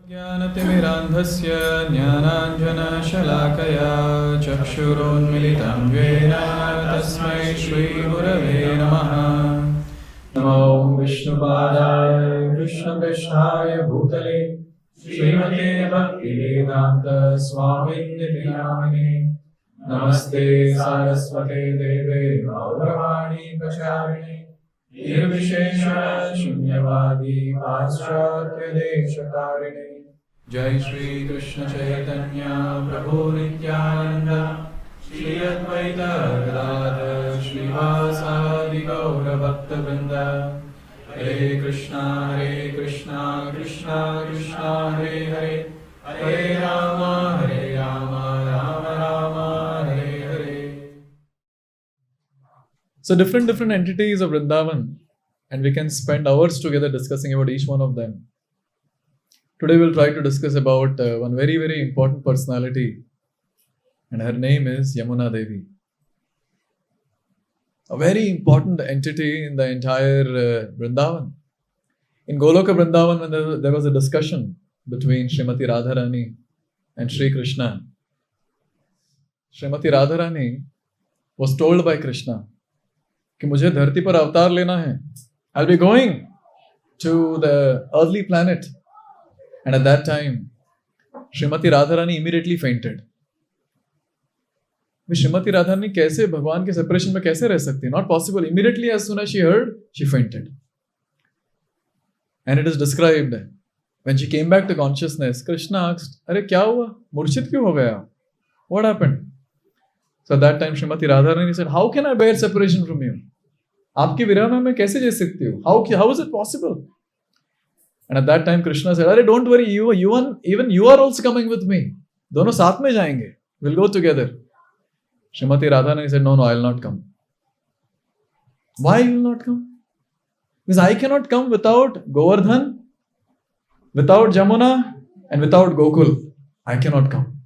ज्ञानतिमिरान्धस्य ज्ञानाञ्जनशलाकया चक्षुरोन्मिलितं येन तस्मै श्रीगुरवे नमः। नमो विष्णुपादाय कृष्णपृष्ठाय भूतले श्रीमते भक्तिवेदान्त स्वामिनिधि नामिने। नमस्ते सारस्वते देवे गौरवाणी प्रचारिणे निर्विशेष शून्यवादी पाश्चात्य देशकारिणे। जय श्री कृष्ण चैतन्य प्रभु नित्यानंद श्री अद्वैत गदाधर श्रीवासादि गौर भक्त वृंद। हरे Krishna Krishna Krishna Hare Hare Hare Ram Ram Ram Hare Hare. So different entities of Vrindavan, and we can spend hours together discussing about each one of them. Today we'll try to discuss about one very, very important personality, and her name is Yamuna Devi. A very important entity in the entire Vrindavan. In Goloka Vrindavan, when there was a discussion between Srimati Radharani and Sri Krishna, Srimati Radharani was told by Krishna कि मुझे धरती पर अवतार लेना है. I'll be going to the earthly planet. And at that time, Srimati Radharani immediately fainted. Srimati Radharani कैसे भगवान के सेपरेशन में कैसे रह सकती है? Not possible. Immediately as soon as she heard, she fainted. And it is described when she came back to consciousness, Krishna asked, अरे क्या हुआ? मूर्छित क्यों हो गया? What happened? So at that time, Srimati Radharani said, how can I bear separation from you? आपके विरह में मैं कैसे जी सकती हूँ? How is it possible? And at that time, Krishna said, अरे don't worry, even you are also coming with me. दोनों साथ में जाएंगे. We'll go together. Srimati Radharani said, no, I'll not come. Why you will not come? Because I cannot come without Govardhan, without Yamuna, and without Gokul. I cannot come.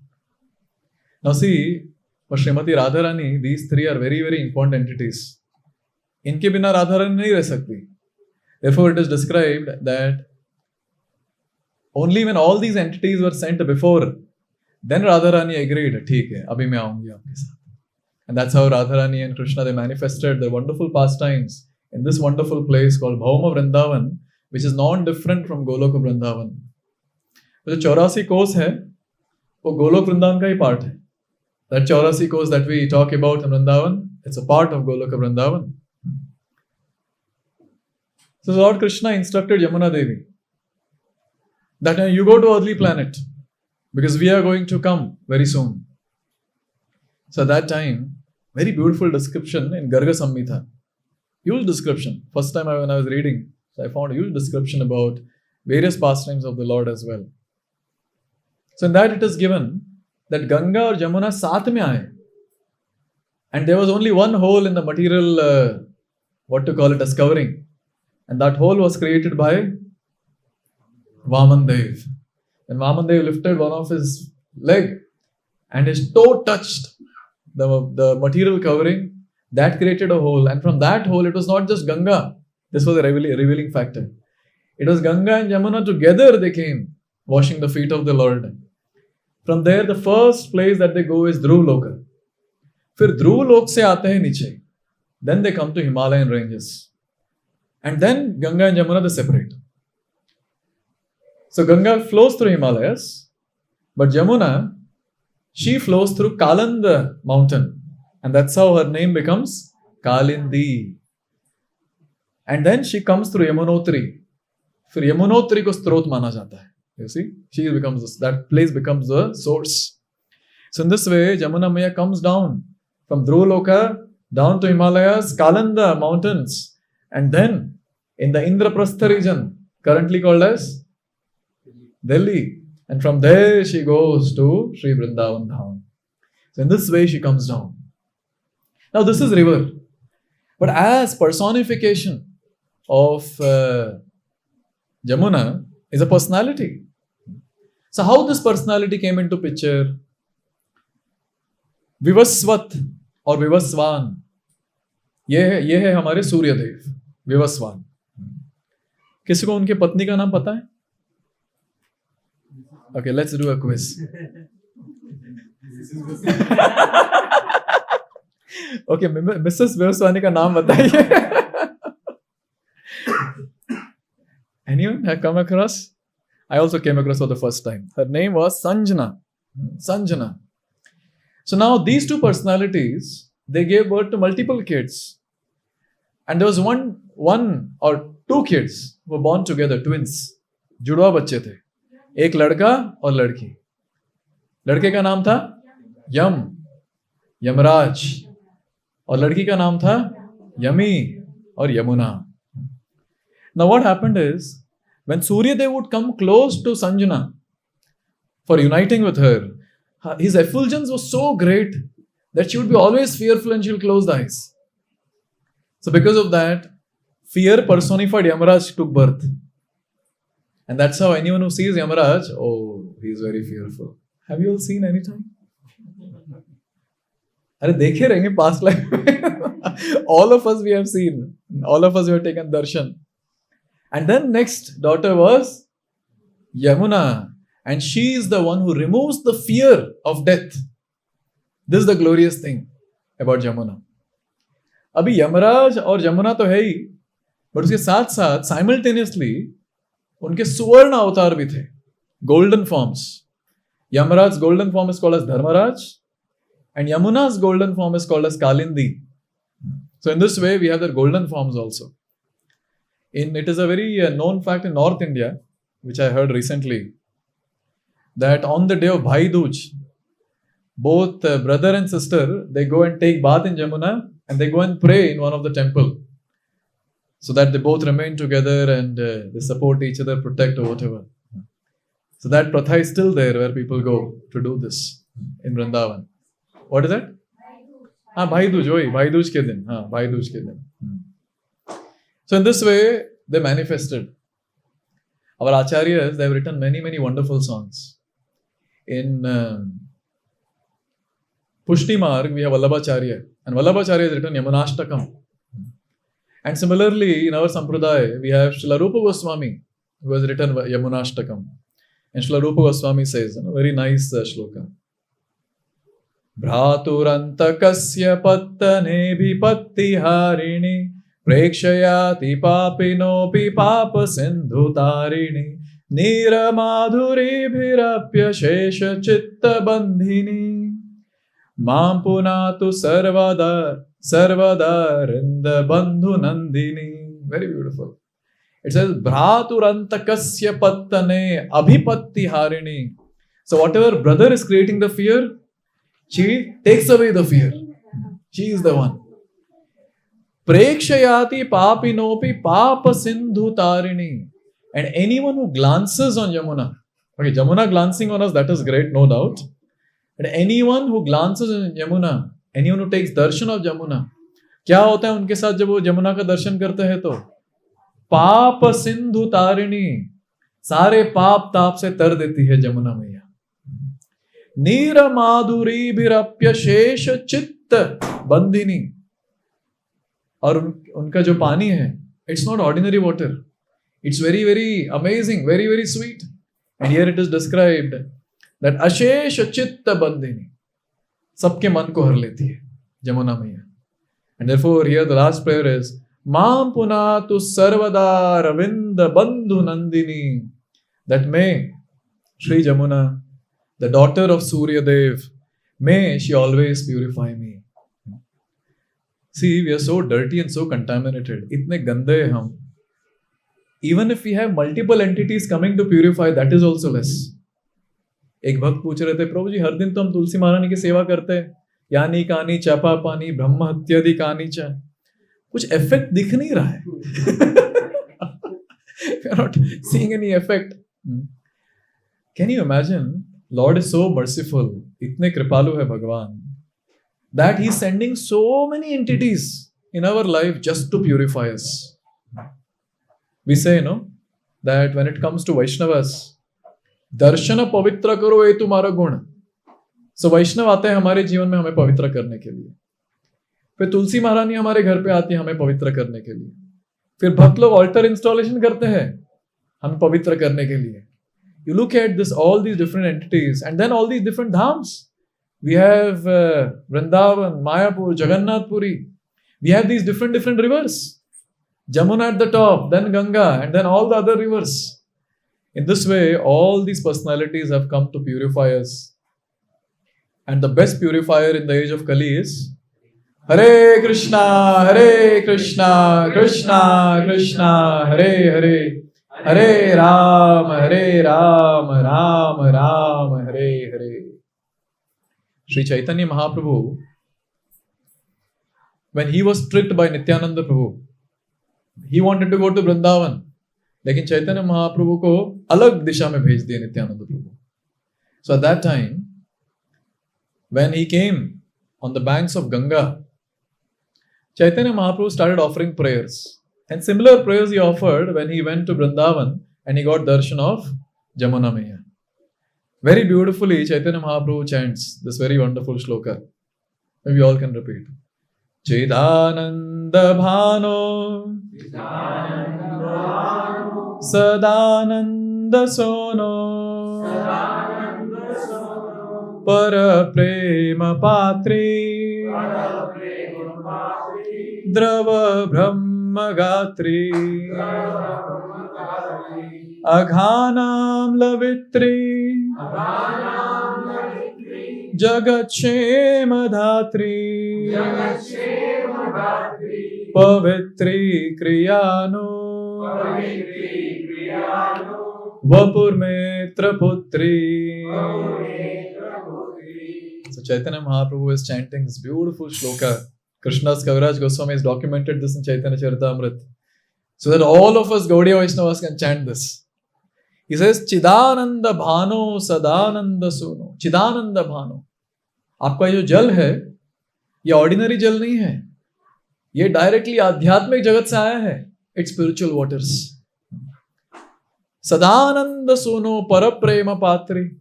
Now see, for Srimati Radharani, these three are very, very important entities. इनके बिना राधारानी नहीं रह सकती. Therefore, it is described that only when all these entities were sent before, then Radharani agreed, ठीक है, अभी मैं आऊंगी आपके साथ. And that's how Radharani and Krishna, they manifested their wonderful pastimes in this wonderful place called Bhauma Vrindavan, which is non-different from Goloka Vrindavan. तो जो 84 कोस है, वो गोलोक वृंदावन का ही पार्ट है. That 84 course that we talk about in Vrindavan, it's a part of Goloka Vrindavan. So Lord Krishna instructed Yamuna Devi that you go to earthly planet because we are going to come very soon. So at that time, very beautiful description in Garga Samhita. Huge description. First time when I was reading, so I found a huge description about various pastimes of the Lord as well. So in that it is given that Ganga or Yamuna साथ में आए, and there was only one hole in the material, what to call it, as covering, and that hole was created by Vaman Dev. And Vaman Dev lifted one of his leg, and his toe touched the material covering. That created a hole, and from that hole, it was not just Ganga. This was a revealing factor. It was Ganga and Yamuna together. They came washing the feet of the Lord. From there, the first place that they go is Dhruv Loka. फिर ध्रुव लोक से आते हैं नीचे. Then they come to Himalayan ranges. And then Ganga and Yamuna, they separate. So Ganga flows through Himalayas, but Yamuna, she flows through Kalanda mountain. And that's how her name becomes Kalindi. And then she comes through Yamunotri. फिर यमुनोत्री को स्त्रोत माना जाता है. You see, that place becomes the source. So in this way, Yamuna Maya comes down from Dhruloka down to Himalayas, Kalanda mountains, and then in the Indraprastha region, currently called as Delhi. And from there she goes to Sri Vrindavan Dham. So in this way she comes down. Now this is river. But as personification of Yamuna is a personality. So how this personality came into picture? Vivasvat और विवस्वान, ये है हमारे सूर्यदेव. विवस्वान, किसी को उनके पत्नी का नाम पता है? Okay, let's do a quiz. Okay, Mrs. Vyoswani का नाम बताइए. Anyone have come across? I also came across for the first time. Her name was Sanjana. Sanjana. So now these two personalities, they gave birth to multiple kids. And there was one or two kids who were born together, twins. जुड़वा बच्चे थे. एक लड़का और लड़की. लड़के का नाम था यमराज, और लड़की का नाम था यमी और Yamuna. Now what happened is, when Suryadev would come close to Sanjana for uniting with her, his effulgence was so great that she would be always fearful and she will close the eyes. So because of that, fear personified Yamaraj took birth. And that's how anyone who sees Yamaraj, oh, he is very fearful. Have you all seen any time? अरे देखे रहेंगे past life में. All of us we have seen. All of us we have taken darshan. And then next daughter was Yamuna. And she is the one who removes the fear of death. This is the glorious thing about Yamuna. अभी यमराज और यमुना तो है ही, but उसके साथ साथ simultaneously उनके सुवर्ण अवतार भी थे, golden forms. Yamaraj golden form is called as Dharmaraj and Yamuna's golden form is called as Kalindi. So in this way we have their golden forms also. It is a very known fact in North India, which I heard recently, that on the day of Bhai Dooj, both brother and sister, they go and take bath in Yamuna and they go and pray in one of the temple, so that they both remain together and they support each other, protect or whatever. So that pratha is still there where people go to do this in Vrindavan. What is that? Bhai Dooj, Bhai Dooj ke din. Bhai Dooj ke din. So in this way, they manifested. Our acharyas, they have written many, many wonderful songs. In Pushti Marg, we have Vallabhacharya. And Vallabhacharya has written Yamunashtakam. And similarly, in our Sampradaya, we have Srila Rupa Goswami, who has written Yamunashtakam. And Srila Rupa Goswami says, very nice shloka. भ्रातुरन्तकस्य पत्तनेभिपत्तिहारिणि प्रेक्षयाति पापिनोऽपि पापसिन्धुतारिणि नीरमाधुरीभिरप्यशेषचित्तबन्धिनि मां पुनातु सर्वदा रिन्दबन्धुनन्दिनि. Very beautiful. It says भ्रातुरन्तकस्य पत्तने अभिपत्तिहारिणि. So whatever brother is creating the fear, she takes away the fear. She is the one. Prekshayati papinopi papa sindhu tarini. And anyone who glances on Yamuna. Okay, Yamuna glancing on us, that is great, no doubt. But anyone who glances on Yamuna, anyone who takes darshan of Yamuna, क्या होता है उनके साथ जब वो यमुना का दर्शन करते हैं तो पाप सिंधु तारिणी, सारे पाप ताप से तर देती है यमुना मैया. नीर माधुरी भिरप्य शेष चित्त बंदिनी. और उनका जो पानी है, it's not ordinary water, it's very very amazing, very very sweet. And here it is described that अशेष चित्त बंदिनी, सबके मन को हर लेती है यमुना मैया. And therefore here the last prayer is मां पुनातु सर्वदा रविंद बंधु Nandini. That may Shri Yamuna, the daughter of Suryadev, may she always purify me. See, we are so dirty and so contaminated. इतने गंदे हम. Even if we have multiple entities coming to purify, that is also less. एक भक्त पूछ रहे थे, प्रभु जी हर दिन तो हम तुलसी महारानी की सेवा करते हैं, यानी कानी चापा पानी ब्रह्म हत्यादि कानी चा, कुछ इफेक्ट दिख नहीं रहा है. We are not seeing any effect. Can you imagine? Lord is so merciful, itne kripalu hai Bhagavan, that He is sending so many entities in our life just to purify us. We say, that when it comes to Vaishnavas, darshana pavitra karo ye tumhara gun. So Vaishnav आते हैं हमारे जीवन में हमें पवित्र करने के लिए. फिर तुलसी महारानी हमारे घर पे आती है हमें पवित्र करने के लिए. फिर भक्त लोग ऑल्टर इंस्टॉलेशन करते हैं हमें पवित्र करने के लिए. You look at this, all these different entities, and then all these different dhams. We have Vrindavan, Mayapur, Jagannath Puri. We have these different rivers. Yamuna at the top, then Ganga, and then all the other rivers. In this way, all these personalities have come to purify us. And the best purifier in the age of Kali is Hare Krishna, Krishna Krishna, Hare Hare, Hare Ram, Ram Ram, Hare Hare. Sri Chaitanya Mahaprabhu, when he was tricked by Nityananda Prabhu, he wanted to go to Vrindavan. लेकिन चैतन्य महाप्रभु को अलग दिशा में भेज दिया नित्यानंद प्रभु. So at that time, when he came on the banks of Ganga, Chaitanya Mahaprabhu started offering prayers. And similar prayers he offered when he went to Vrindavan and he got darshan of Yamuna Maiya. Very beautifully, Chaitanya Mahaprabhu chants this very wonderful shloka. Maybe all can repeat. Chidananda Bhano Sadananda Sono Para Prema Patri Drava Brahma Gatri Aghanam Lavitri Jagat Shema Dhatri Pavitri Kriyano Vapur Metra Putri. So Chaitanya Mahaprabhu is chanting this beautiful shloka. Krishna's Kaviraj Goswami has documented this in Chaitanya Charitamrita, so that all of us Gaudiya Vaishnavas can chant this. He says, Chidananda Bhano Sadananda Suno. Chidananda Bhano. आपका जो जल है, ये ordinary जल नहीं है. ये directly आध्यात्मिक जगत से आया है. It's spiritual waters. Sadananda Suno Paraprema Patri.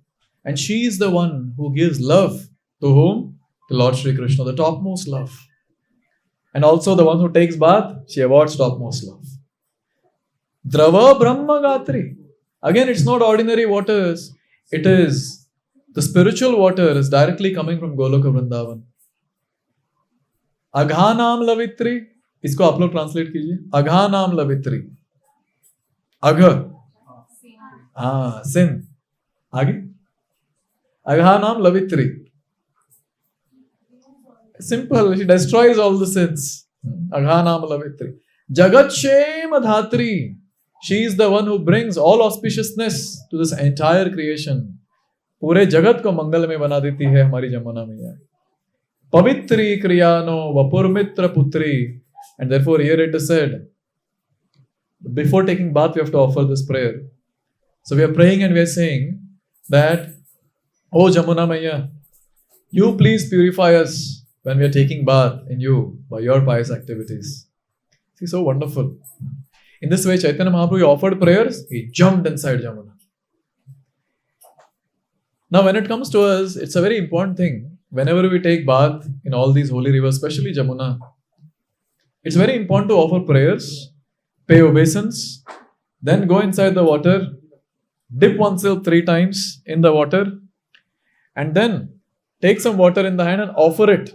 And she is the one who gives love to whom? To Lord Shri Krishna, the topmost love. And also the one who takes bath, she awards topmost love. Drava Brahma Gatri. Again, it's not ordinary waters. It is the spiritual water is directly coming from Goloka Vrindavan. Aghanam Lavitri. इसको आप लोग translate कीजिए. Aghanam Lavitri. Agha. Sin. आगे. Aghanam Lavitri. Simple. She destroys all the sins. Aghanam Lavitri. Jagat Shema Dhatri. She is the one who brings all auspiciousness to this entire creation. पूरे जगत को मंगल में बना देती है हमारी जमुना मैया. पवित्री क्रियानो वपुरमित्र पुत्री. And therefore here it is said, before taking bath we have to offer this prayer. So we are praying and we are saying that, O Jamuna Maiya, you please purify us when we are taking bath in you by your pious activities. See, so wonderful. In this way, Chaitanya Mahaprabhu offered prayers, he jumped inside Yamuna. Now, when it comes to us, it's a very important thing. Whenever we take bath in all these holy rivers, especially Yamuna, it's very important to offer prayers, pay obeisance, then go inside the water, dip oneself 3 times in the water, and then take some water in the hand and offer it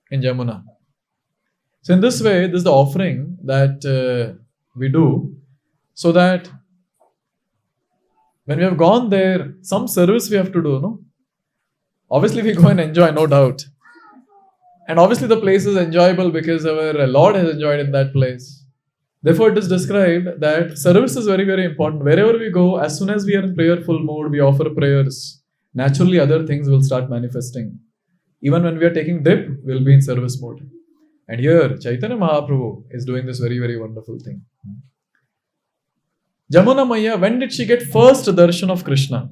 in Yamuna. So in this way, this is the offering that we do, so that when we have gone there, some service we have to do, no? Obviously we go and enjoy, no doubt. And obviously the place is enjoyable because our Lord has enjoyed in that place. Therefore it is described that service is very, very important. Wherever we go, as soon as we are in prayerful mood, we offer prayers. Naturally other things will start manifesting. Even when we are taking dip, we will be in service mode. And here, Chaitanya Mahaprabhu is doing this very, very wonderful thing. Yamuna Maiya, when did she get first darshan of Krishna?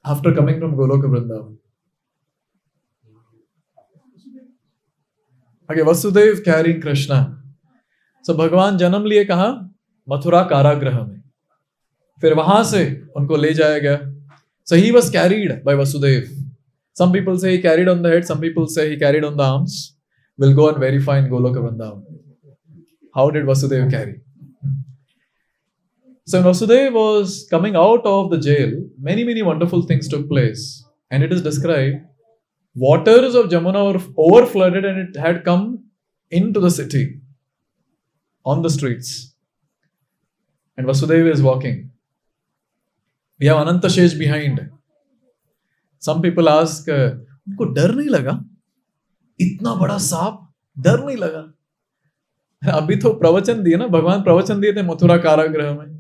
After coming from Goloka Vrindavan. Okay, Vasudev carrying Krishna. So Bhagavan जन्म लिए कहाँ? मथुरा कारागृह में. फिर वहां से उनको ले जाया गया. So he was carried by Vasudev. Some people say he carried on the head, some people say he carried on the arms. We'll go and verify in Goloka Vrindavan. How did Vasudev carry? So when Vasudeva was coming out of the jail, many wonderful things took place. And it is described, waters of Jamuna were overflooded and it had come into the city, on the streets. And Vasudeva is walking. We have Ananta Shesh behind. Some people ask, उनको डर नहीं लगा? इतना बड़ा सांप, डर नहीं लगा? अभी तो प्रवचन दिए ना, भगवान प्रवचन दिए थे मथुरा कारागृह में.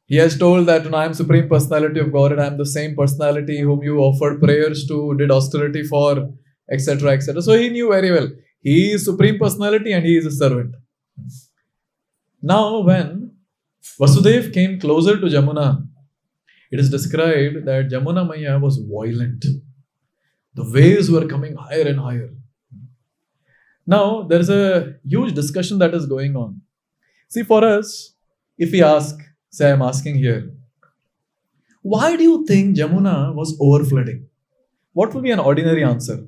He has told that I am Supreme Personality of God and I am the same personality whom you offered prayers to, did austerity for, etc. etc. So he knew very well. He is Supreme Personality and he is a servant. Now when Vasudeva came closer to Yamuna, it is described that Yamuna Maya was violent. The waves were coming higher and higher. Now there is a huge discussion that is going on. See, for us, if we ask, say I am asking here, why do you think Yamuna was overflooding? What will be an ordinary answer?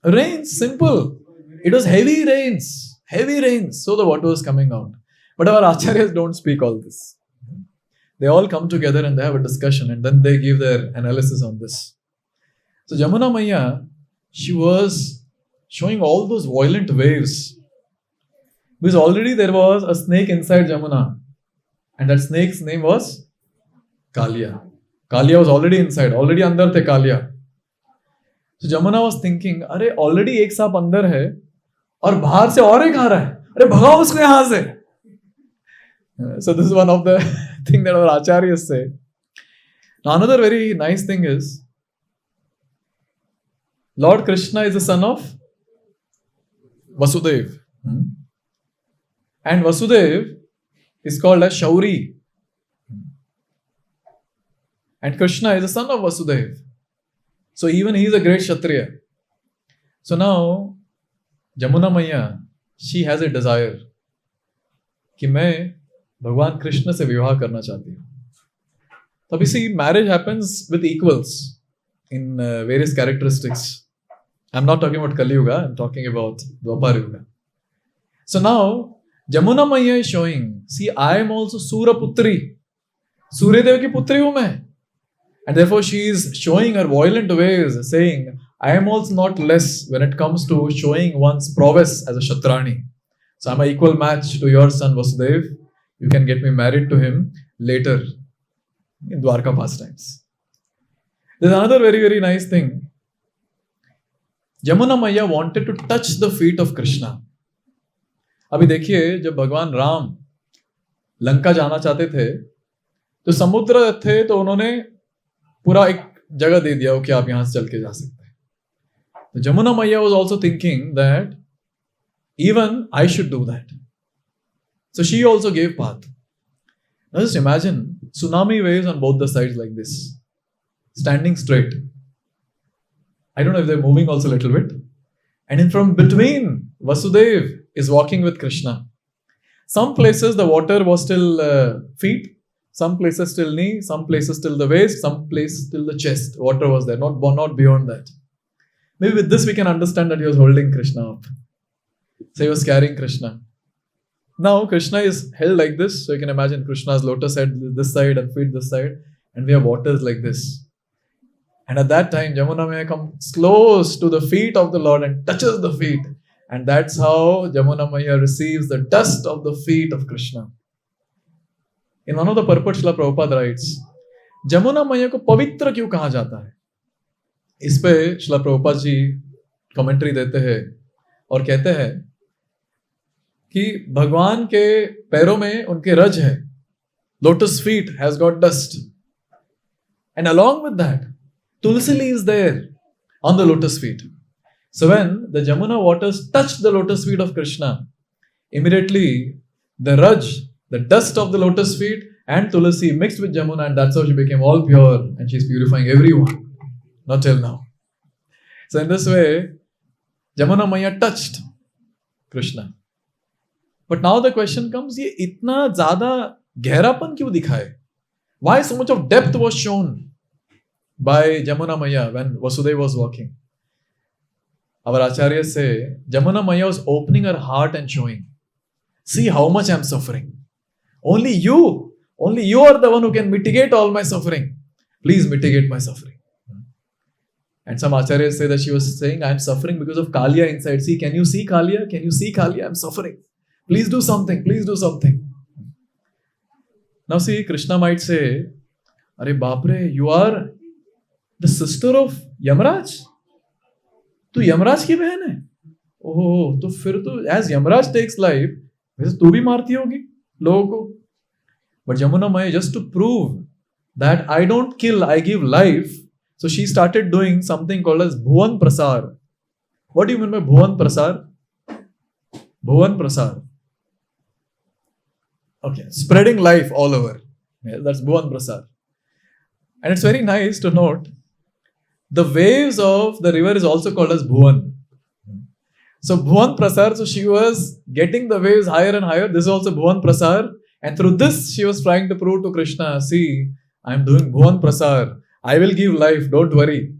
Rains, simple. It was heavy rains, so the water was coming out. But our acharyas don't speak all this. They all come together and they have a discussion and then they give their analysis on this. So Yamuna Maya, she was showing all those violent waves. Because already there was a snake inside Yamuna. And that snake's name was Kalia. Kalia was already inside, already under the Kalia. So Yamuna was thinking, अरे already एक सांप अंदर है और बाहर से और एक आ रहा है. अरे भगाओ उसको यहाँ से. So this is one of the things that our acharyas say. Now another very nice thing is, Lord Krishna is the son of Vasudeva. And Vasudeva is called as Shauri. And Krishna is the son of Vasudeva. So even he is a great Kshatriya. So now, Yamuna Maya, she has a desire कि मैं भगवान कृष्ण से विवाह करना चाहती हूँ. तब इसी marriage happens with equals in various characteristics. I'm not talking about Kali Yuga, I'm talking about Dwapar Yuga. So now, Yamuna Maya is showing, see, I am also Sura Putri. Surya Dev ki putri hu main. And therefore she is showing her violent ways, saying, I am also not less when it comes to showing one's prowess as a Kshatrani. So I'm an equal match to your son Vasudeva. You can get me married to him later in Dwarka pastimes. There's another very nice thing. Yamuna Maya wanted to touch the feet of Krishna. अभी देखिए, जब भगवान राम लंका जाना चाहते थे तो समुद्र थे तो उन्होंने पूरा एक जगह दे दिया कि आप यहां से चल के जा सकते हैं. तो Yamuna Maya was also thinking that even I should do that. So she also gave path. Now just imagine tsunami waves on both the sides like this, standing straight. I don't know if they're moving also a little bit. And in from between, Vasudeva is walking with Krishna. Some places the water was till feet, some places till knee, some places till the waist, some places till the chest. Water was there, not beyond that. Maybe with this we can understand that he was holding Krishna up. So he was carrying Krishna. Now Krishna is held like this, so you can imagine Krishna's lotus head this side and feet this side, and we have waters like this. And at that time, Yamuna Maya comes close to the feet of the Lord and touches the feet. And that's how Yamuna Maya receives the dust of the feet of Krishna. In one of the purports, Srila Prabhupada writes, Yamuna Maya को पवित्र क्यों कहा जाता है? इस पे Srila Prabhupada ji commentary देते हैं और कहते हैं कि भगवान के पैरों में उनके रज है. Lotus feet has got dust. And along with that, Tulsi is there on the lotus feet. So when the Yamuna waters touched the lotus feet of Krishna, immediately the raj, the dust of the lotus feet and Tulsi mixed with Yamuna, and that's how she became all pure and she's purifying everyone. Not till now. So in this way, Yamuna Maya touched Krishna. But now the question comes, ये इतना ज़्यादा गहरापन क्यों दिखाए? Why so much of depth was shown by Yamuna Maya when Vasudeva was walking? Our acharyas say, Yamuna Maya was opening her heart and showing. See how much I'm suffering. Only you are the one who can mitigate all my suffering. Please mitigate my suffering. And some acharyas say that she was saying, I'm suffering because of Kaliya inside. See, can you see Kaliya? Can you see Kaliya? I'm suffering. Please do something. Please do something. Now see, Krishna might say, Are Bapre, you are the sister of Yamaraj? Tu Yamaraj ki behan hai? Oh, तो फिर तो as Yamaraj takes life, वैसे तू भी मारती होगी लोगों को. But Yamuna Maya, just to prove that I don't kill, I give life, so she started doing something called as Bhuvan Prasar. What do you mean by Bhuvan Prasar? Bhuvan Prasar. Okay, spreading life all over. Yeah, that's Bhuvan Prasar. And it's very nice to note, the waves of the river is also called as Bhuvan. So Bhuvan Prasar, so she was getting the waves higher and higher. This is also Bhuvan Prasar. And through this, she was trying to prove to Krishna, see, I am doing Bhuvan Prasar. I will give life. Don't worry.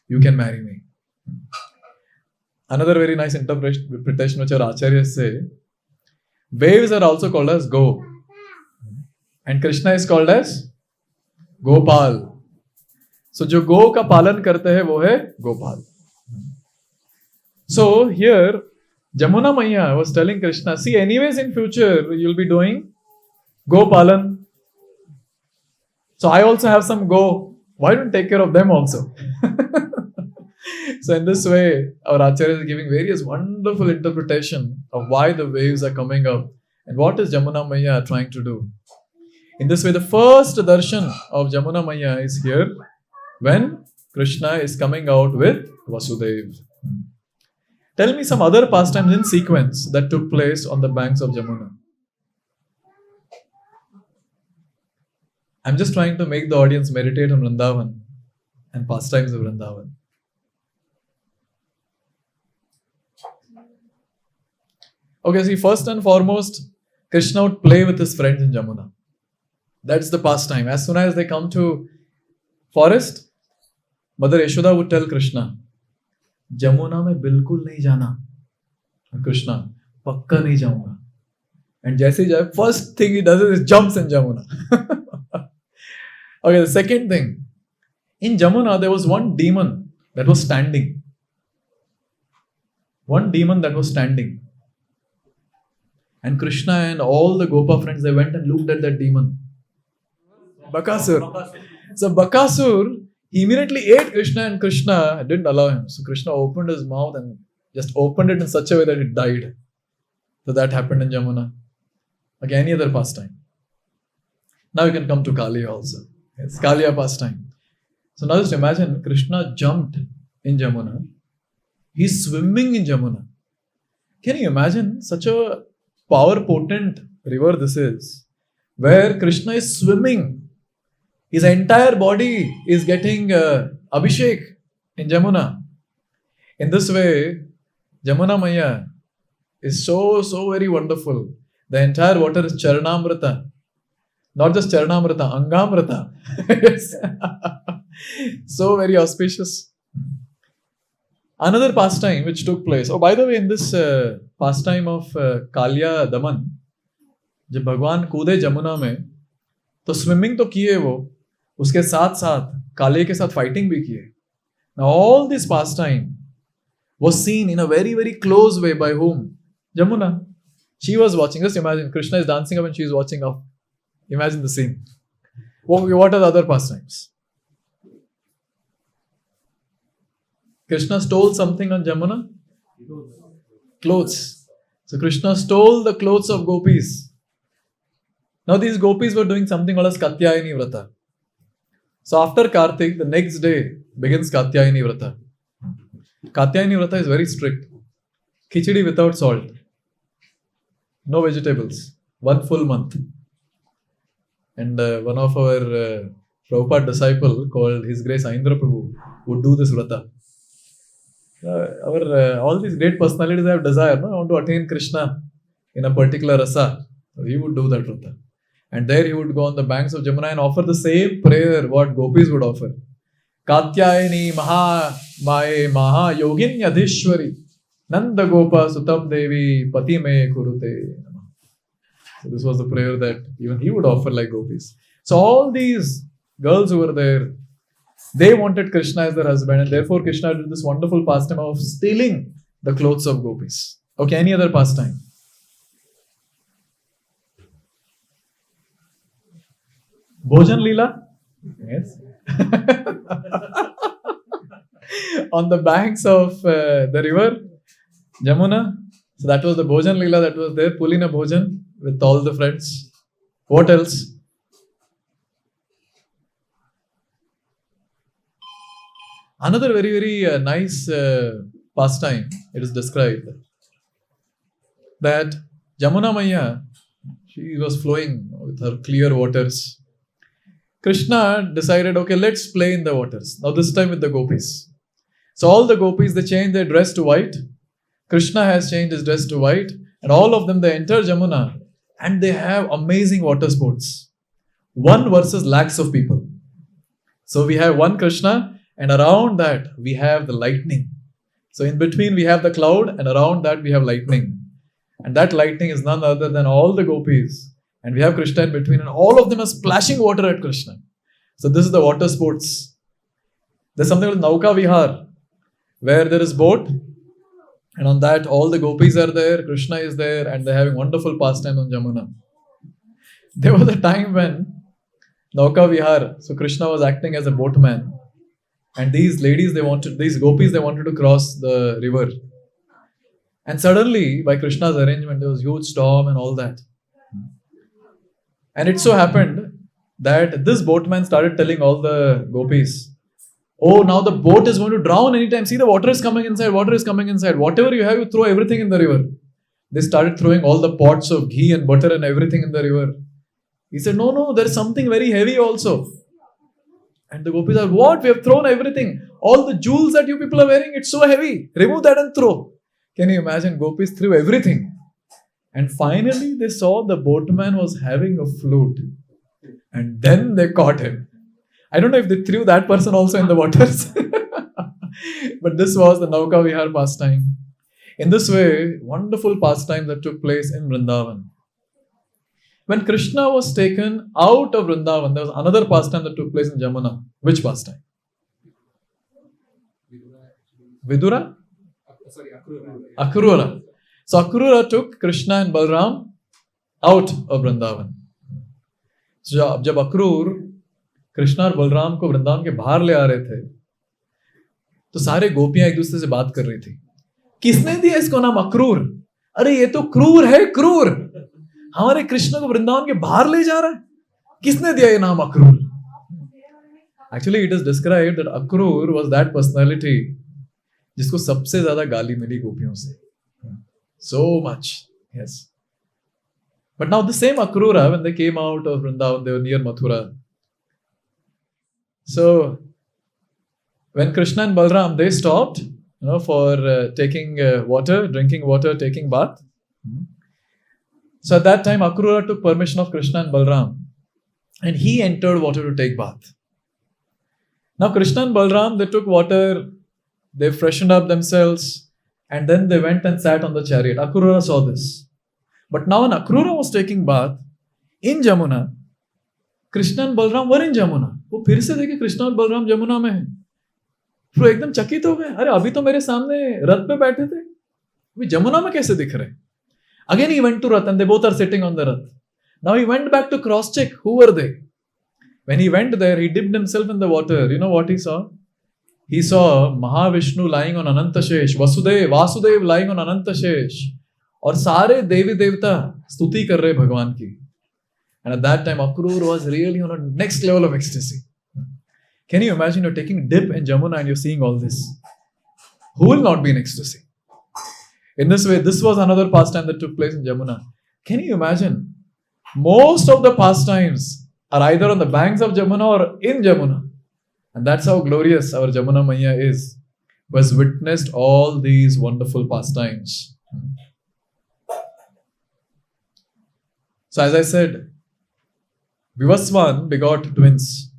You can marry me. Another very nice interpretation which our acharyas say, waves are also called as Go. And Krishna is called as Gopal. So, जो गो का पालन करते हैं वो है Gopal. So here, Yamuna Maya was telling Krishna, see, anyways in future you'll be doing Gopalan. So I also have some go. Why don't take care of them also? So in this way, our Acharya is giving various wonderful interpretation of why the waves are coming up and what is Yamuna Maya trying to do. In this way, the first darshan of Yamuna Maya is here when Krishna is coming out with Vasudev. Tell me some other pastimes in sequence that took place on the banks of Yamuna. I'm just trying to make the audience meditate on Vrindavan and pastimes of Vrindavan. Okay, see, first and foremost, Krishna would play with his friends in Yamuna. That's the pastime. As soon as they come to forest, Mother Yashoda would tell Krishna, Yamuna mein bilkul nahi jana. And Krishna, pakka nahi jaunga. And jaise jaye, first thing he does is jumps in Yamuna. Okay, the second thing. In Yamuna, there was one demon that was standing. One demon that was standing. And Krishna and all the Gopa friends, they went and looked at that demon. Bakasur. So Bakasur, he immediately ate Krishna and Krishna didn't allow him. So Krishna opened his mouth and just opened it in such a way that it died. So that happened in Yamuna. Like any other pastime. Now you can come to Kaliya also. It's Kaliya pastime. So now just imagine Krishna jumped in Yamuna. He's swimming in Yamuna. Can you imagine such a power potent river this is? Where Krishna is swimming. His entire body is getting Abhishek in Yamuna. In this way, Yamuna Maya is so very wonderful. The entire water is Charanamrita. Not just Charanamrita, Angamrita. Yes. So very auspicious. Another pastime which took place. Oh, by the way, in this pastime of Kaliya Daman, जब भगवान कूदे जमुना में तो swimming तो किए वो, उसके साथ साथ काले के साथ फाइटिंग भी किए. Now all this pastime was seen in a very close way by whom? Yamuna. She was watching. Just imagine, Krishna is dancing up and she is watching up. Imagine the scene. What are the other pastimes? Krishna stole something on Yamuna? Clothes. So Krishna stole the clothes of gopis. Now these gopis were doing something called as Katyayani Vrata. So after Kartik, the next day begins Katyayani Vrata. Katyayani Vrata is very strict. Khichdi without salt. No vegetables. 1 full month. And one of our Prabhupada disciple called His Grace Aindra Prabhu would do this Vrata. All these great personalities have desire. No? I want to attain Krishna in a particular rasa. So he would do that Vrata. And there he would go on the banks of Yamuna and offer the same prayer what gopis would offer. Katyayani Maha Mae Maha Yoginyadhishwari Nanda Gopa Sutam Devi Pati Me Kurute. So this was the prayer that even he would offer like gopis. So all these girls who were there, they wanted Krishna as their husband, and therefore Krishna did this wonderful pastime of stealing the clothes of gopis. Okay, any other pastime? Bhojan Leela? Yes. On the banks of the river, Yamuna. So that was the Bhojan Leela that was there, Pulina Bhojan with all the friends. What else? Another very, very nice pastime, it is described that Yamuna Maya, she was flowing with her clear waters. Krishna decided, okay, let's play in the waters. Now this time with the gopis. So all the gopis, they changed their dress to white. Krishna has changed his dress to white. And all of them, they enter Yamuna and they have amazing water sports. One versus lakhs of people. So we have one Krishna and around that we have the lightning. So in between we have the cloud and around that we have lightning. And that lightning is none other than all the gopis. And we have Krishna in between and all of them are splashing water at Krishna. So this is the water sports. There's something called Nauka Vihar, where there is boat. And on that all the gopis are there, Krishna is there, and they're having wonderful pastime on Yamuna. There was a time when Nauka Vihar, so Krishna was acting as a boatman. And these gopis, they wanted to cross the river. And suddenly, by Krishna's arrangement, there was huge storm and all that. And it so happened that this boatman started telling all the gopis, oh, now the boat is going to drown anytime. See, the water is coming inside, water is coming inside. Whatever you have, you throw everything in the river. They started throwing all the pots of ghee and butter and everything in the river. He said, no, there is something very heavy also. And the gopis are, what? We have thrown everything. All the jewels that you people are wearing, it's so heavy. Remove that and throw. Can you imagine? Gopis threw everything. And finally, they saw the boatman was having a flute. And then they caught him. I don't know if they threw that person also in the waters. But this was the Nauka Vihar pastime. In this way, wonderful pastime that took place in Vrindavan. When Krishna was taken out of Vrindavan, there was another pastime that took place in Yamuna. Which pastime? Vidura? Akrura. So Akrura took Krishna and Balram out of Vrindavan. So जब अक्रूर कृष्णा और बलराम को वृंदावन के बाहर ले आ रहे थे, तो सारे गोपियां एक दूसरे से बात कर रही थी. किसने दिया इसको नाम अक्रूर? अरे ये तो क्रूर है, क्रूर. हमारे कृष्ण को वृंदावन के बाहर ले जा रहा है. किसने दिया ये नाम Akrur? Actually, it is described that Akrur was that personality जिसको सबसे ज्यादा गाली मिली गोपियों से. So much, yes. But now the same Akrura, when they came out of Vrindavan, they were near Mathura. So when Krishna and Balram, they stopped, for taking water, drinking water, taking bath. So at that time, Akrura took permission of Krishna and Balram, and he entered water to take bath. Now Krishna and Balram, they took water, they freshened up themselves, and then they went and sat on the chariot. Akrura saw this. But now when Akrura was taking bath in Yamuna, Krishna and Balram were in Yamuna. वो फिर से देखे कृष्णा और बलराम यमुना में हैं. वो एकदम चकित हो गए. अरे अभी तो मेरे सामने रथ पे बैठे थे, अभी यमुना में कैसे दिख रहे? Again he went to Rath and they both are sitting on the Rath. Now he went back to cross check who were they. When he went there, he dipped himself in the water. You know what he saw? He saw Mahavishnu lying on Anantashesh, Vasudev lying on Anantashesh, और सारे देवी देवता स्तुति कर रहे भगवान की. And at that time, Akrur was really on a next level of ecstasy. Can you imagine you're taking dip in Yamuna and you're seeing all this? Who will not be in ecstasy? In this way, this was another pastime that took place in Yamuna. Can you imagine? Most of the pastimes are either on the banks of Yamuna or in Yamuna. And that's how glorious our Yamuna Maya is, who has witnessed all these wonderful pastimes. So as I said, Vivaswan begot twins.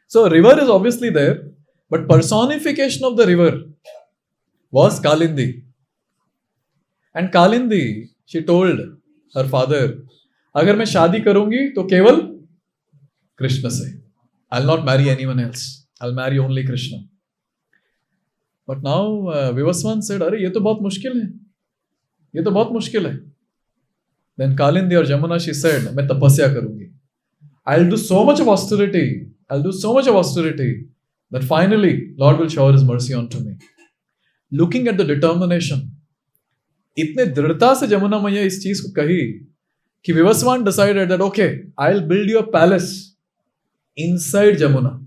So river is obviously there, but personification of the river was Kalindi. And Kalindi, she told her father अगर मैं शादी करूंगी तो केवल कृष्ण से. I'll not marry anyone else. I'll marry only Krishna. But now Vivaswan said, अरे ये तो बहुत मुश्किल है, ये तो बहुत मुश्किल है. Then Kalindi or Yamuna, she said, मैं तपस्या करूंगी. I'll do so much of austerity. I'll do so much of austerity that finally Lord will shower His mercy onto me. Looking at the determination, इतने दृढ़ता से यमुना मैया इस चीज को कही कि Vivaswan decided that okay, I'll build you a palace inside Yamuna.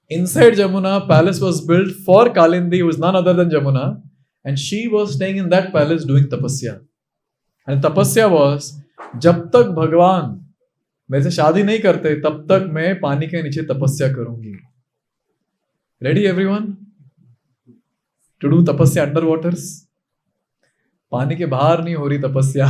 Inside Yamuna, palace was built for Kalindi, who is none other than Yamuna, and she was staying in that palace doing tapasya. And tapasya was, जब तक भगवान मेरे से शादी नहीं करते तब तक मैं पानी के नीचे तपस्या करूंगी. Ready everyone to do tapasya under waters? पानी के बाहर नहीं हो रही तपस्या.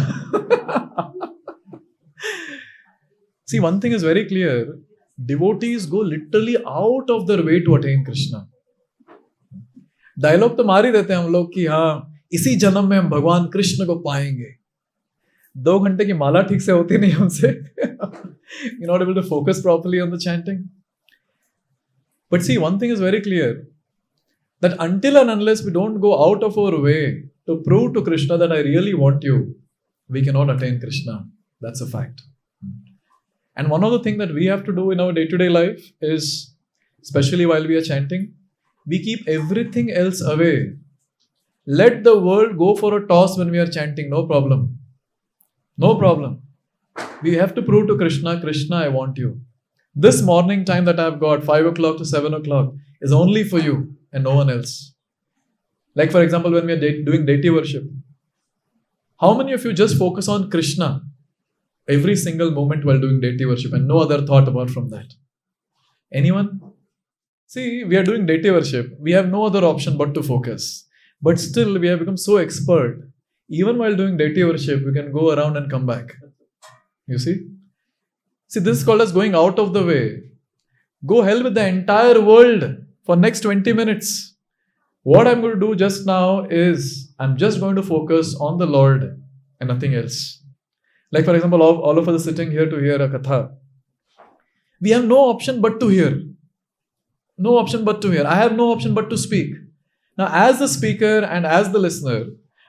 See, one thing is very clear. Devotees go literally out of their way to attain Krishna. Dialogue तो मार ही देते हैं हम लोग कि हाँ इसी जन्म में हम भगवान कृष्ण को पाएंगे. 2 घंटे की माला ठीक से होती नहीं हमसे. You're not able to focus properly on the chanting. But see, one thing is very clear, that until and unless we don't go out of our way to prove to Krishna that I really want you, we cannot attain Krishna. That's a fact. And one of the things that we have to do in our day-to-day life is, especially while we are chanting, we keep everything else away. Let the world go for a toss when we are chanting, no problem. No problem. We have to prove to Krishna, Krishna, I want you. This morning time that I've got, 5 o'clock to 7 o'clock, is only for you and no one else. Like for example, when we are doing deity worship, how many of you just focus on Krishna every single moment while doing deity worship and no other thought apart from that? Anyone? See, we are doing deity worship. We have no other option but to focus. But still, we have become so expert. Even while doing deity worship, we can go around and come back. You see? See, this is called as going out of the way. Go hell with the entire world for next 20 minutes. What I'm going to do just now is, I'm just going to focus on the Lord and nothing else. Like for example, all of us are sitting here to hear a katha. We have no option but to hear. No option but to hear. I have no option but to speak. Now, as the speaker and as the listener,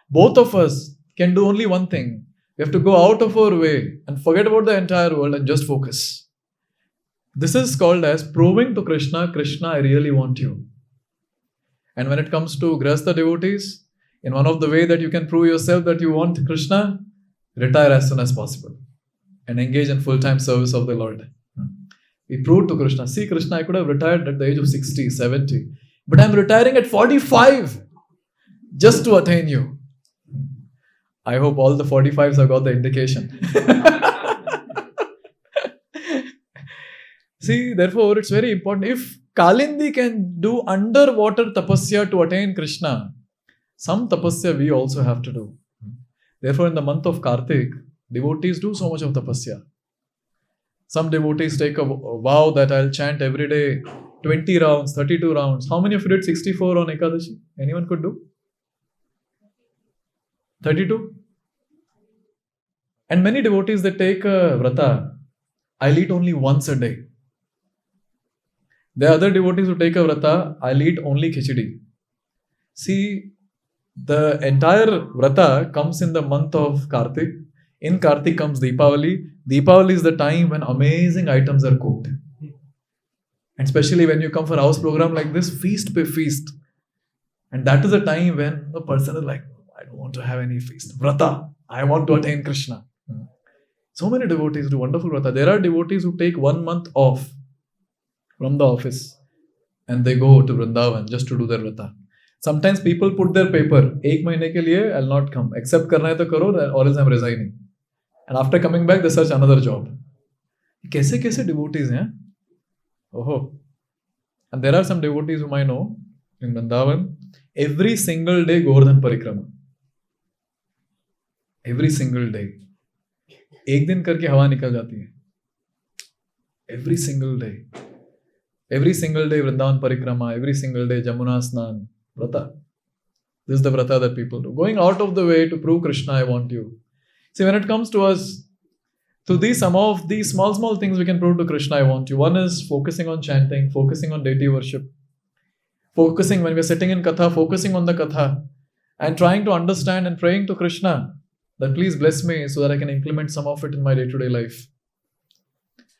both of us can do only one thing. We have to go out of our way and forget about the entire world and just focus. This is called as proving to Krishna, Krishna, I really want you. And when it comes to Grihastha devotees, in one of the way that you can prove yourself that you want Krishna, retire as soon as possible and engage in full-time service of the Lord. We prove to Krishna, see Krishna, I could have retired at the age of 60, 70, but I'm retiring at 45 just to attain you. I hope all the 45s have got the indication. See, therefore, it's very important. If Kalindi can do underwater tapasya to attain Krishna, some tapasya we also have to do. Therefore, in the month of Kartik, devotees do so much of tapasya. Some devotees take a vow that I'll chant every day 20 rounds, 32 rounds. How many of you did 64 on Ekadashi? Anyone could do? 32? And many devotees, they take a vrata. I'll eat only once a day. There are other devotees who take a vrata. I'll eat only khichdi. See, the entire vrata comes in the month of Kartik. In Kartik comes Deepavali. Deepavali is the time when amazing items are cooked. And especially when you come for a house program like this, feast by feast. And that is the time when the person is like, I don't want to have any feast. Vrata. I want to attain Krishna. So many devotees do wonderful vrata. There are devotees who take 1 month off from the office and they go to Vrindavan just to do their vrata. Sometimes people put their paper, 1 mahine ke liye I'll not come. Except karna hai to karo or else I'm resigning. And after coming back, they search another job. Kaise devotees hain? Oh. And there are some devotees whom I know in Vrindavan. Every single day Govardhan Parikrama. Every single day. एक दिन करके हवा निकल जाती है. Every single day. Every single day Vrindavan Parikrama. Every single day Yamuna Snan. Vrata. This is the vrata that people do. Going out of the way to prove Krishna, I want you. See, when it comes to us, So these some of these small things we can prove to Krishna, I want you. One is focusing on chanting, focusing on deity worship, focusing when we're sitting in katha, focusing on the katha, and trying to understand and praying to Krishna that please bless me so that I can implement some of it in my day-to-day life.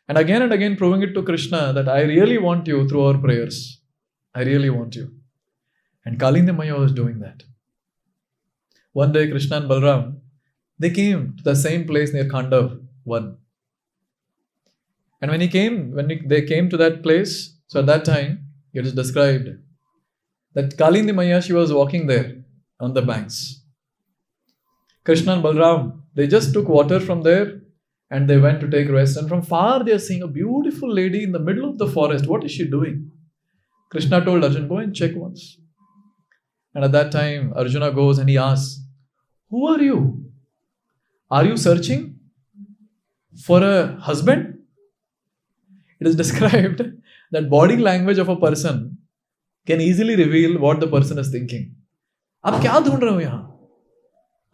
And again proving it to Krishna that I really want you through our prayers. I really want you. And Kalindi Maya was doing that. One day Krishna and Balram, they came to the same place near Khandav 1. And when they came to that place, so at that time, it is described that Kalindi Maya, she was walking there on the banks. Krishna and Balram, they just took water from there and they went to take rest. And from far they are seeing a beautiful lady in the middle of the forest. What is she doing? Krishna told Arjuna, go and check once. And at that time, Arjuna goes and he asks, who are you? Are you searching for a husband? It is described that body language of a person can easily reveal what the person is thinking. आप क्या ढूंढ रहे हो यहाँ?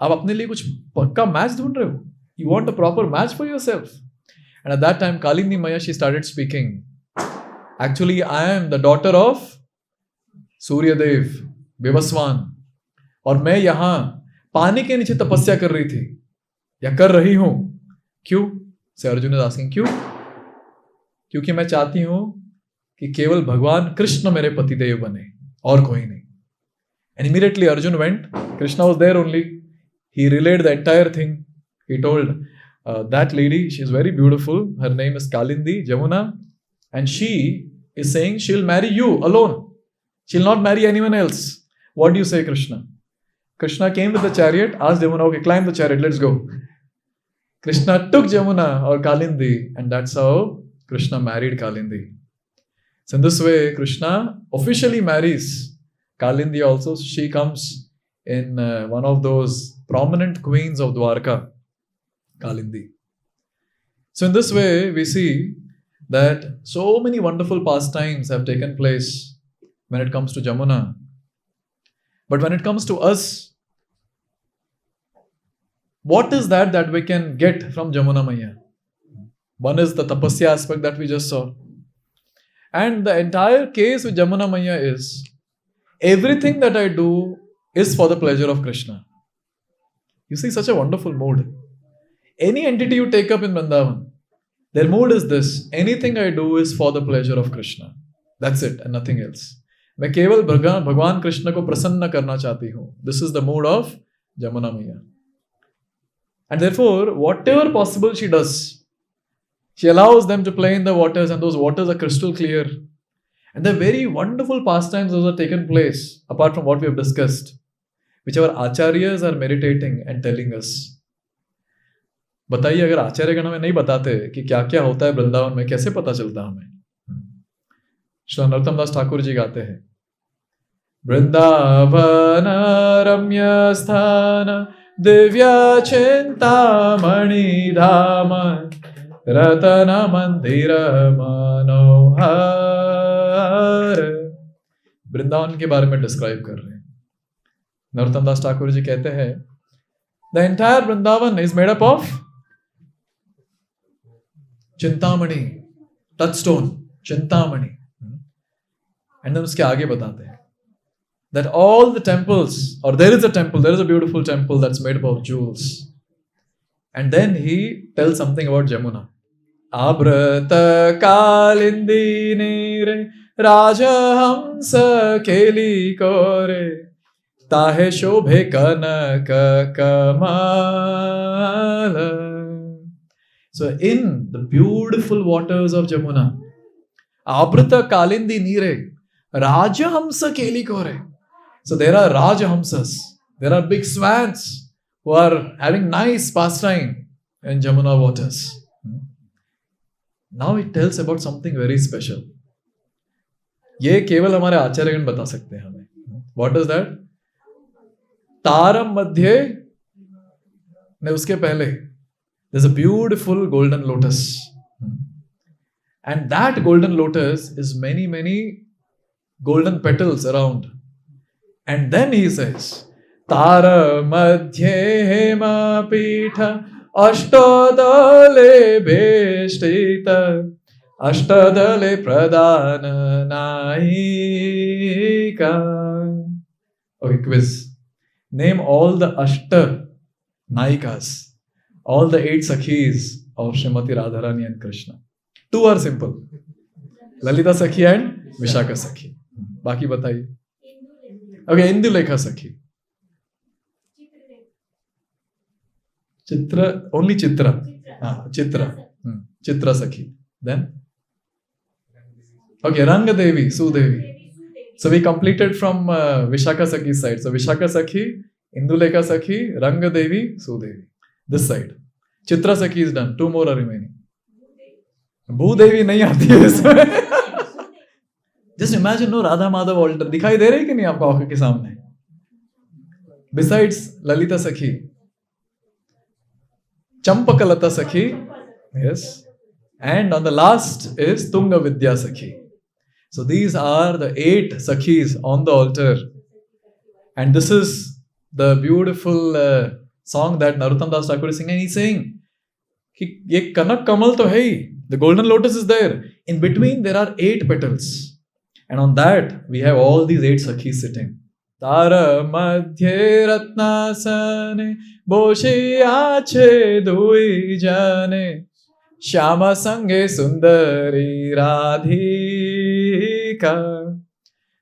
आप अपने लिए कुछ पक्का match ढूंढ रहे हो? You want a proper match for yourself. And at that time, Kalindi Maya, she started speaking. Actually, I am the daughter of Surya Dev, Vivaswan. और मैं यहाँ पानी के नीचे तपस्या कर रही थी या कर रही हूं. क्यों? से अर्जुन is asking, क्यों? क्योंकि मैं चाहती हूं कि केवल भगवान कृष्ण मेरे पतिदेव बने और कोई नहीं. And immediately Arjun went. Krishna was there only. He relayed the entire thing. He told that lady, she is very beautiful. Her name is Kalindi, Yamuna. And she is saying she'll marry you alone. She'll not marry anyone else. What do you say, Krishna? Krishna came with the chariot, asked Yamuna, okay, climb the chariot, let's go. Krishna took Yamuna or Kalindi, and that's how Krishna married Kalindi. So in this way, Krishna officially marries Kalindi also. She comes in one of those prominent queens of Dwarka, Kalindi. So in this way, we see that so many wonderful pastimes have taken place when it comes to Yamuna. But when it comes to us, what is that we can get from Yamuna Maya? One is the tapasya aspect that we just saw. And the entire case with Yamuna Maya is, everything that I do is for the pleasure of Krishna. You see such a wonderful mood. Any entity you take up in Vrindavan, their mood is this: anything I do is for the pleasure of Krishna. That's it and nothing else. मैं केवल भगवान कृष्ण को प्रसन्न करना चाहती हूँ. This is the mood of Yamuna Maya. And therefore, whatever possible she does, she allows them to play in the waters, and those waters are crystal clear. And the very wonderful pastimes those are taken place, apart from what we have discussed, which our acharyas are meditating and telling us. बताइए, अगर आचार्यगण हमें नहीं बताते कि क्या क्या होता है वृंदावन में, कैसे पता चलता हमें? श्री नरोत्तम दास ठाकुर जी गाते हैं, वृंदावन रम्य स्थान दिव्य चिंतामणि धाम रतन मंदिर मनोहर. वृंदावन के बारे में डिस्क्राइब कर रहे हैं. नरोत्तम दास ठाकुर जी कहते हैं, the entire Vrindavan is made up of Chintamani, touchstone, Chintamani. And then उसके आगे बताते हैं that all the temples, or there is a temple, there is a beautiful temple that's made up of jewels. And then he tells something about Yamuna. Abrata kalindi nire rajahamsa keli kore tahe shobhe kanaka kamala. So in the beautiful waters of Yamuna, Abrata kalindi nire rajahamsa keli kore. So there are Rajahamsas, there are big swans who are having nice pastime in Yamuna waters. Now it tells about something very special. ये केवल हमारे आचार्यगण बता सकते हैं हमें. What is that? तारम मध्य ने उसके पहले there's a beautiful golden lotus. And that golden lotus is many golden petals around. And then he says, Tara madhye hema pitha Ashtadale beshtita Ashtadale pradana naika. Okay, quiz. Name all the Ashta Naikas, all the 8 Sakhis of Srimati Radharani and Krishna. 2 are simple. Lalita Sakhi and Vishaka Sakhi. Baki bataiye. Okay, Indulekha Sakhi. Chitra, only Chitra. Chitra. Chitra Sakhi. Then? Okay, Ranga Devi, Sudevi. So we completed from Vishaka Sakhi's side. So Vishaka Sakhi, Indulekha Sakhi, Ranga Devi, Sudevi. This side. Chitra Sakhi is done. 2 more are remaining. Bhudevi nahi aati hai isme. Just imagine, no, Radha Madhav altar. दिखाई दे रही कि नहीं आपको आंखों के सामने? Besides Lalita Sakhi, Champakalata Sakhi, yes, and on the last is Tunga Vidya Sakhi. So these are the 8 Sakhis on the altar, and this is the beautiful song that Narottam Das Thakur is singing. He's saying, "Ye Kanak Kamal to hai, the golden lotus is there. In between there are 8 petals." And on that, we have all these 8 Sakhis sitting. Tara madhye ratnasane boshe ache dui jane Shyama sange sundari radhika.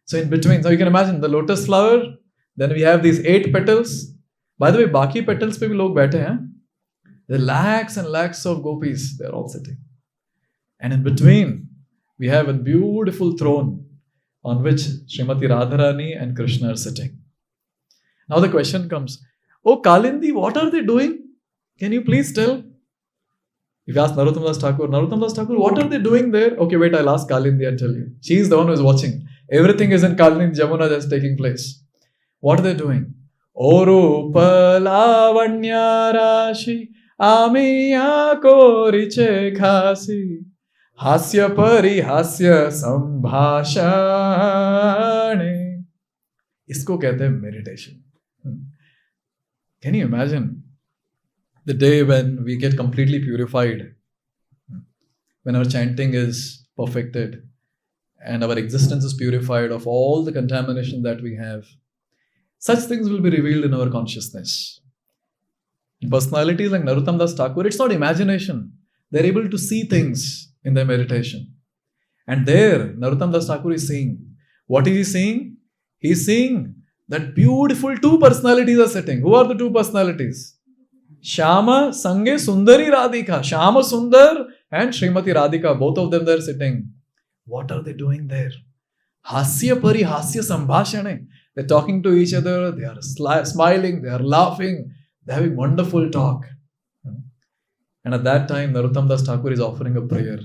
So in between, so you can imagine the lotus flower, then we have these 8 petals. By the way, baki petals pe bhi log baithe hain. There are lakhs and lakhs of gopis, they're all sitting. And in between, we have a beautiful throne on which Srimati Radharani and Krishna are sitting. Now the question comes, oh Kalindi, what are they doing? Can you please tell? If you ask Narottam Das Thakur, what are they doing there? Okay, wait, I'll ask Kalindi and tell you. She is the one who is watching. Everything is in Kalindi Yamuna that's taking place. What are they doing? Orupa lavanya rashi amiya koriche khasi Hasya parihasya sambhashane. Isko kehte hain meditation. Can you imagine the day when we get completely purified, when our chanting is perfected and our existence is purified of all the contamination that we have? Such things will be revealed in our consciousness. In personalities like Narottam Das Thakur, it's not imagination. They're able to see things in their meditation. And there, Narottam Das Thakur is seeing. What is he seeing? He's seeing that beautiful 2 personalities are sitting. Who are the 2 personalities? Shyama Sange Sundari Radhika. Shyama Sundar and Srimati Radhika. Both of them there sitting. What are they doing there? Hasya Parihasya Sambhashane. They're talking to each other. They are smiling. They are laughing. They're having wonderful talk. And at that time, Narottam Das Thakur is offering a prayer.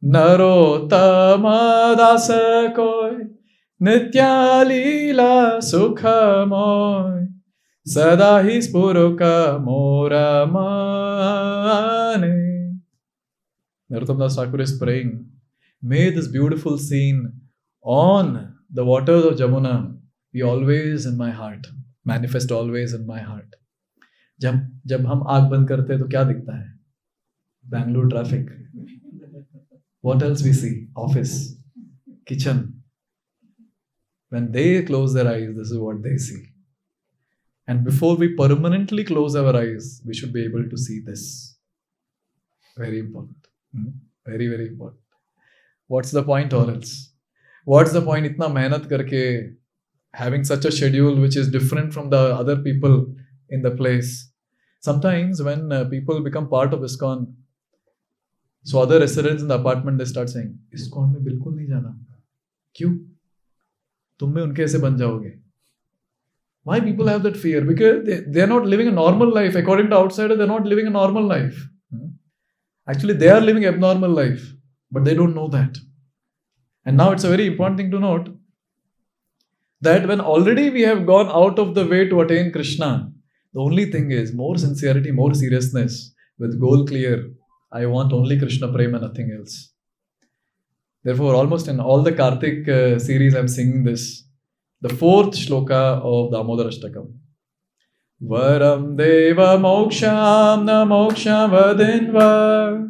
Narottama dasa koi nitya lila sukha moy sada hi spuruka mora mane. Narottam Das Thakur is praying, may this beautiful scene on the waters of Yamuna be always in my heart, manifest always in my heart. जब हम आँख बंद करते हैं तो क्या दिखता है? Bangalore traffic. What else we see? Office, kitchen. When they close their eyes, this is what they see. And before we permanently close our eyes, we should be able to see this. Very important. Very, very important. What's the point or else? What's the point itna mehnat karke having such a schedule which is different from the other people in the place? Sometimes when people become part of iskcon, so other residents in the apartment, they start saying, iskcon mein bilkul nahi jana. Kyun? Tum bhi unke aise ban jaoge. Why people have that fear? Because they are not living a normal life. According to outsiders, they are not living a normal life. Actually, they are living abnormal life, but they don't know that. And now it's a very important thing to note that when already we have gone out of the way to attain Krishna, the only thing is more sincerity, more seriousness, with goal clear. I want only Krishna Prema, nothing else. Therefore, almost in all the Kartik series, I'm singing this. The 4th shloka of the Damodar Ashtakam. Varam deva moksham na moksham vadinva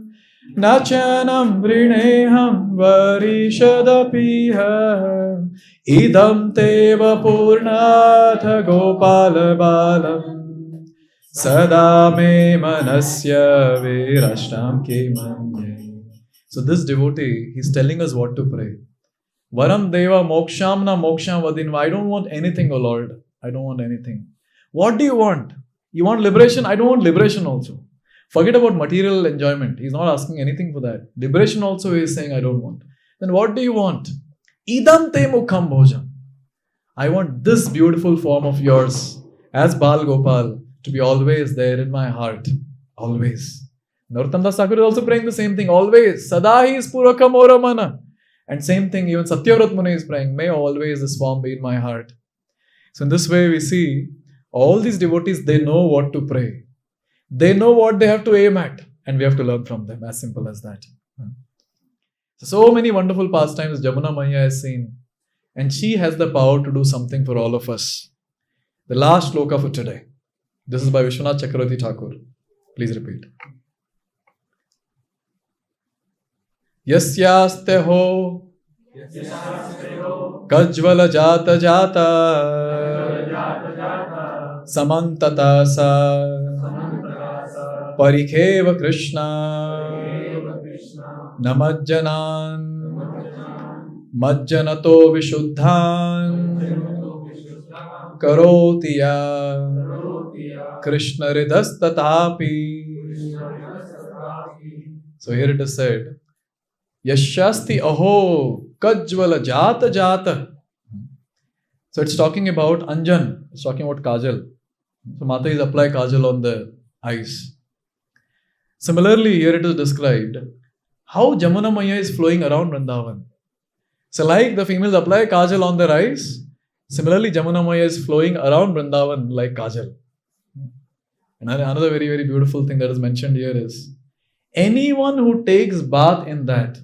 Nachanam vrineham varishadapiha Idam teva purnatha gopala balam Sada me manasya virashtam kimanye. So this devotee, he's telling us what to pray. Varam deva moksham na moksham vadinva. I don't want anything, O Lord. I don't want anything. What do you want? You want liberation? I don't want liberation also. Forget about material enjoyment. He's not asking anything for that. Liberation also he is saying, I don't want. Then what do you want? Idam te mukham bhojam. I want this beautiful form of yours as Bal Gopal to be always there in my heart. Always. Narottam Das Thakur is also praying the same thing. Always. Sada hi spurakam oramana. And same thing, even Satyavrat Muni is praying, may always this form be in my heart. So in this way we see all these devotees, they know what to pray. They know what they have to aim at. And we have to learn from them. As simple as that. So many wonderful pastimes Yamuna Maya has seen. And she has the power to do something for all of us. The last shloka for today. This is by Vishwanath Chakravarti Thakur. Please repeat. Yasyaste ho Kajvala jata jata Samantata sa Parikheva Krishna Namajjanan Majjanato Vishuddhan Karotiya Krishna Ridhastatapi. So here it is said, Yashasti aho kajvala jata jata. So it's talking about Anjan. It's talking about Kajal. So Mata is apply Kajal on the eyes. Similarly, here it is described how Yamuna Maya is flowing around Vrindavan. So like the females apply Kajal on their eyes, similarly Yamuna Maya is flowing around Vrindavan like Kajal. Another very, very beautiful thing that is mentioned here is anyone who takes bath in that,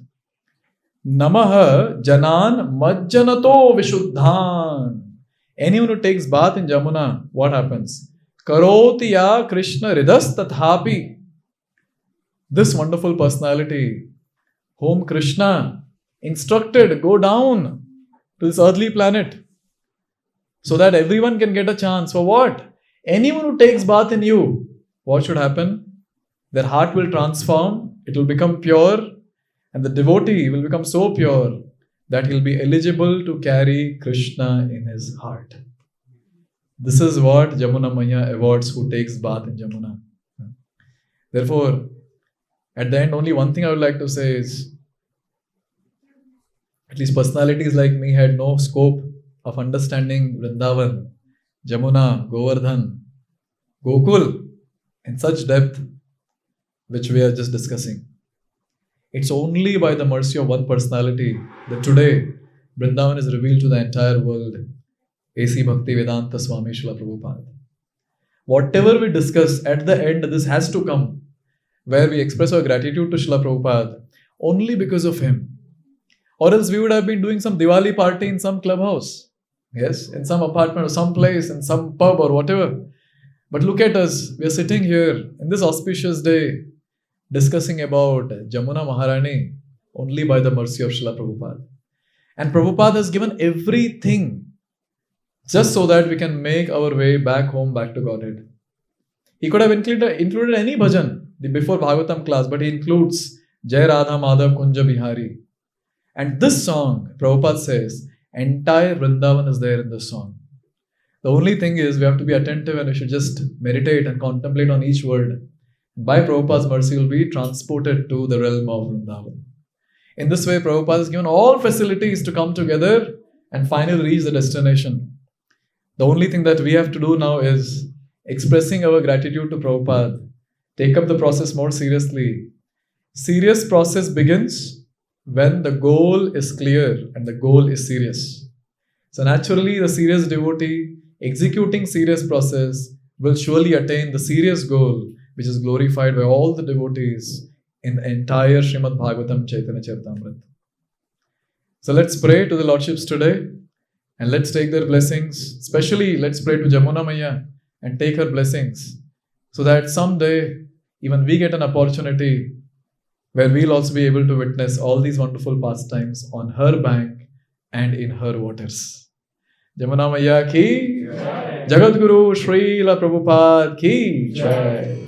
Namaha Janan Majjanato Vishuddhan. Anyone who takes bath in Yamuna, what happens? Karotiya Krishna Ridas Tathapi. This wonderful personality, whom Krishna instructed, go down to this earthly planet so that everyone can get a chance. For what? Anyone who takes bath in you, what should happen? Their heart will transform, it will become pure, and the devotee will become so pure that he'll be eligible to carry Krishna in his heart. This is what Yamuna Maya awards who takes bath in Yamuna. Therefore, at the end, only one thing I would like to say is, at least personalities like me had no scope of understanding Vrindavan, Yamuna, Govardhan, Gokul in such depth which we are just discussing. It's only by the mercy of one personality that today Vrindavan is revealed to the entire world. A.C. Bhakti Vedanta Swami Srila Prabhupada. Whatever we discuss, at the end this has to come, where we express our gratitude to Srila Prabhupada only because of him. Or else we would have been doing some Diwali party in some clubhouse. Yes, in some apartment or some place, in some pub or whatever. But look at us, we are sitting here in this auspicious day discussing about Yamuna Maharani only by the mercy of Srila Prabhupada. And Prabhupada has given everything just so that we can make our way back home, back to Godhead. He could have included any bhajan before Bhagavatam class, but he includes Jai Radha Madhav Kunja Bihari. And this song, Prabhupada says, entire Vrindavan is there in this song. The only thing is we have to be attentive and we should just meditate and contemplate on each word. By Prabhupada's mercy, we will be transported to the realm of Vrindavan. In this way, Prabhupada has given all facilities to come together and finally reach the destination. The only thing that we have to do now is expressing our gratitude to Prabhupada. Take up the process more seriously. Serious process begins when the goal is clear and the goal is serious. So naturally, the serious devotee executing serious process will surely attain the serious goal, which is glorified by all the devotees in the entire Srimad Bhagavatam Chaitanya Charitamrita. So let's pray to the Lordships today and let's take their blessings. Especially let's pray to Yamuna Maya and take her blessings, so that someday even we get an opportunity where we'll also be able to witness all these wonderful pastimes on her bank and in her waters. Yamuna Maiya ki, Jagadguru Srila Prabhupada ki jai.